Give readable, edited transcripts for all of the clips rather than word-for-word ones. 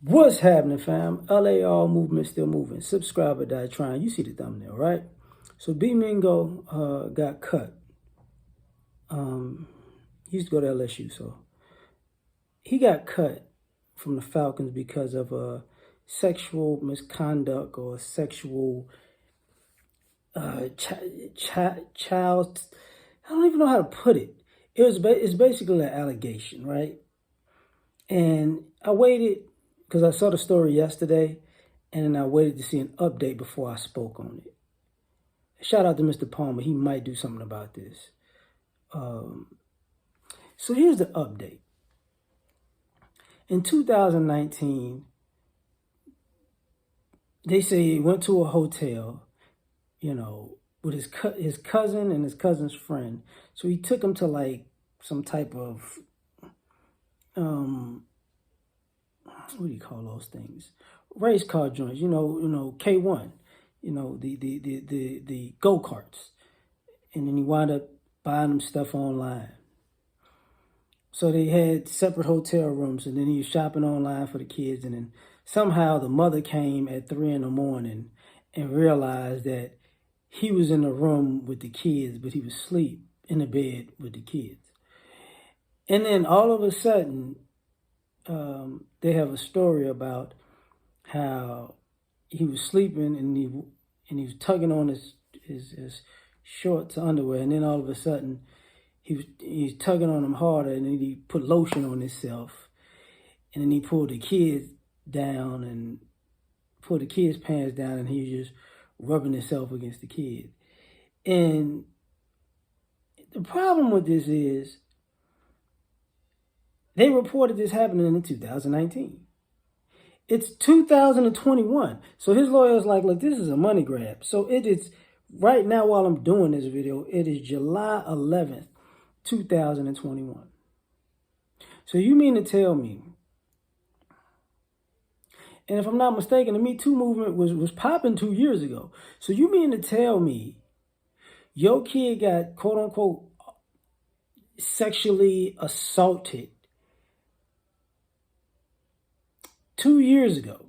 What's happening, fam? L.A.R. movement still moving. Subscriber die trying. You see the thumbnail, right? So B Mingo got cut. He used to go to LSU, so he got cut from the Falcons because of sexual misconduct or sexual child. I don't even know how to put it. It's basically an allegation, right? And I waited because I saw the story yesterday, and then I waited to see an update before I spoke on it. Shout out to Mr. Palmer. He might do something about this. So here's the update. In 2019, they say he went to a hotel, with his cousin and his cousin's friend. So he took him to like some type of what do you call those things? Race car joints, K1, the go-karts. And then he wound up buying them stuff online. So they had separate hotel rooms, and then he was shopping online for the kids. And then somehow the mother came at 3 in the morning and realized that he was in the room with the kids, but he was asleep in the bed with the kids. And then all of a sudden, they have a story about how he was sleeping and he was tugging on his shorts, underwear, and then all of a sudden he's tugging on them harder, and then he put lotion on himself, and then he pulled the kids down and pulled the kids' pants down, and he was just rubbing himself against the kid. And the problem with this is they reported this happening in 2019. It's 2021. So his lawyer's like, look, this is a money grab. So it is, right now while I'm doing this video, it is July 11th, 2021. So you mean to tell me, and if I'm not mistaken, the MeToo movement was popping 2 years ago. So you mean to tell me your kid got, quote unquote, sexually assaulted 2 years ago,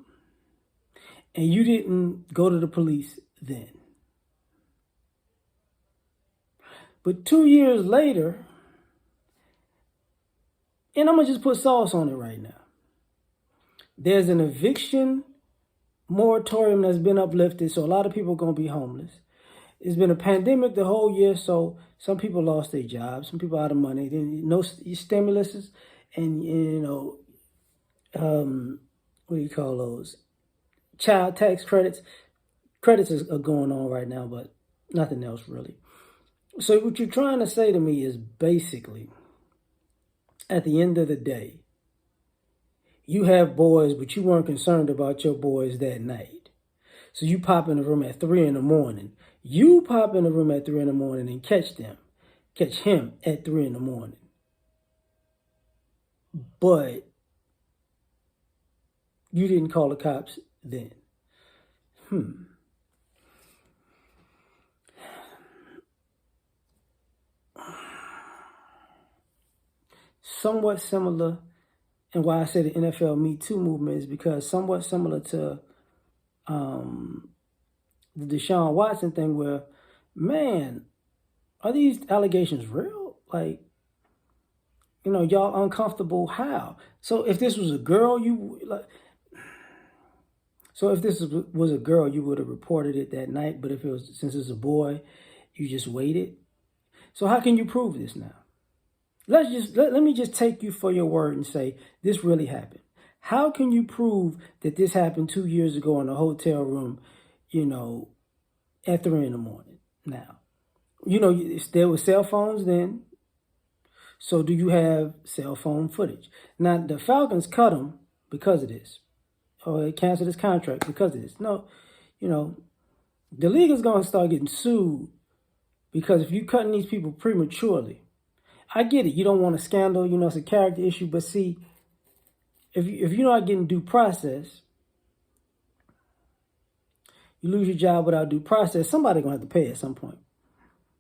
and you didn't go to the police then? But 2 years later, and I'm going to just put sauce on it right now, there's an eviction moratorium that's been uplifted, so a lot of people are going to be homeless. It's been a pandemic the whole year, so some people lost their jobs, some people out of money, no stimuluses, and what do you call those? Child tax credits. Credits are going on right now, but nothing else really. So what you're trying to say to me is basically, at the end of the day, you have boys, but you weren't concerned about your boys that night. So you pop in the room at 3 in the morning. You pop in the room at 3 in the morning and catch him at 3 in the morning. But you didn't call the cops then. Somewhat similar, and why I say the NFL MeToo movement is because somewhat similar to the Deshaun Watson thing, where, man, are these allegations real? Like, y'all uncomfortable how? So if this was a girl, you would have reported it that night. But since it's a boy, you just waited. So how can you prove this now? Let me just take you for your word and say this really happened. How can you prove that this happened 2 years ago in a hotel room, at 3 in the morning? Now, there were cell phones then. So do you have cell phone footage? Now, the Falcons cut him because of this, or they canceled his contract because of this. No, the league is going to start getting sued because if you're cutting these people prematurely, I get it. You don't want a scandal. It's a character issue. But see, if you're not getting due process, you lose your job without due process, somebody's going to have to pay at some point.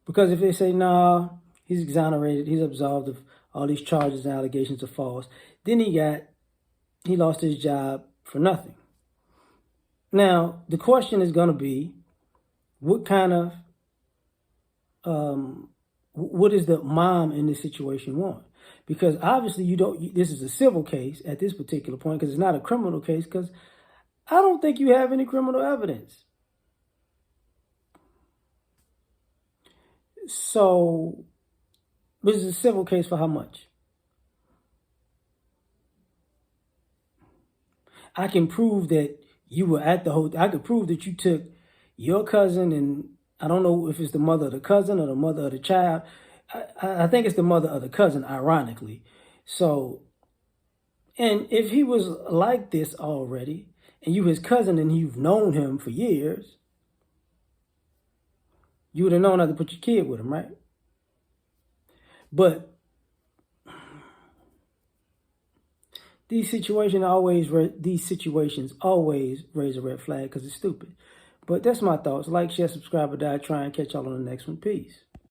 Because if they say, nah, he's exonerated, he's absolved of all these charges and allegations are false, then he lost his job for nothing. Now, the question is going to be, what kind of, what does the mom in this situation want? Because obviously this is a civil case at this particular point, because it's not a criminal case, because I don't think you have any criminal evidence. So, this is a civil case for how much? I can prove that you were at the hotel. I could prove that you took your cousin, and I don't know if it's the mother of the cousin or the mother of the child. I think it's the mother of the cousin, ironically. So, and if he was like this already, and you his cousin and you've known him for years, you would have known how to put your kid with him, right? But these situations always raise a red flag because it's stupid. But that's my thoughts. Like, share, subscribe, or die. Try and catch y'all on the next one. Peace.